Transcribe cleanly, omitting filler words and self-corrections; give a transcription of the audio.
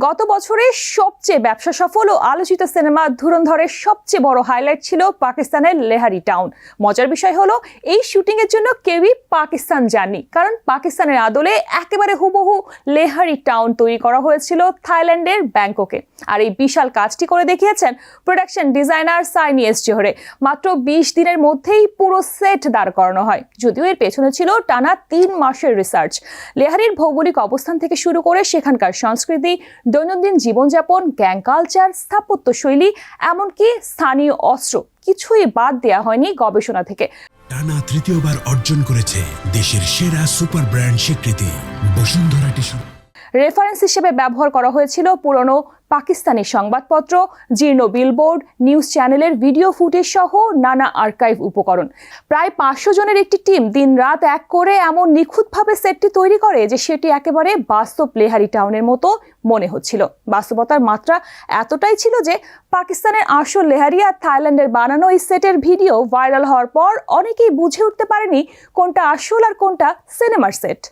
গত বছরের সবচেয়ে ব্যবসা সফল ও আলোচিত সিনেমা ধুরন্ধরের সবচেয়ে বড় হাইলাইট ছিল পাকিস্তানের লেহারি টাউন। মজার বিষয় হলো এই শুটিং এর জন্য কেউই পাকিস্তান যাননি, কারণ পাকিস্তানের আদলে একেবারে হুবহু লেহারি টাউন তৈরি করা হয়েছিল থাইল্যান্ডের ব্যাংককে। আর এই বিশাল কাজটি করে দেখিয়েছেন প্রোডাকশন ডিজাইনার সাইনি এস জোহরে। মাত্র 20 দিনের মধ্যেই পুরো সেট দাঁড় করানো হয়, যদিও এর পেছনে ছিল টানা 3 মাসের রিসার্চ। লেহারির ভৌগোলিক অবস্থান থেকে শুরু করে সেখানকার সংস্কৃতি, দৈনন্দিন জীবনযাপন, গ্যাং কালচার, স্থাপত্য শৈলী, এমনকি স্থানীয় অস্ত্র, কিছুই বাদ দেওয়া হয়নি গবেষণা থেকে। টানা তৃতীয়বার অর্জন করেছে দেশের সেরা সুপার ব্র্যান্ড স্বীকৃতি বসুন্ধরা টিস্যু। রেফারেন্স হিসেবে ব্যবহার করা হয়েছিল পুরনো পাকিস্তানি সংবাদপত্র, জীর্ণ বিলবোর্ড, নিউজ চ্যানেলের ভিডিও ফুটেজ সহ নানা আর্কাইভ উপকরণ। প্রায় 500 জনের একটি টিম দিনরাত এক করে এমন নিখুঁতভাবে সেটটি তৈরি করে যে সেটি একেবারে বাস্তব লেহারি টাউনের মতো মনে হচ্ছিল। বাস্তবতার মাত্রা এতটাই ছিল যে পাকিস্তানের আসল লেহারি আর থাইল্যান্ডের বানানো এই সেটের ভিডিও ভাইরাল হওয়ার পর অনেকেই বুঝে উঠতে পারেনি কোনটা আসল আর কোনটা সিনেমার সেট।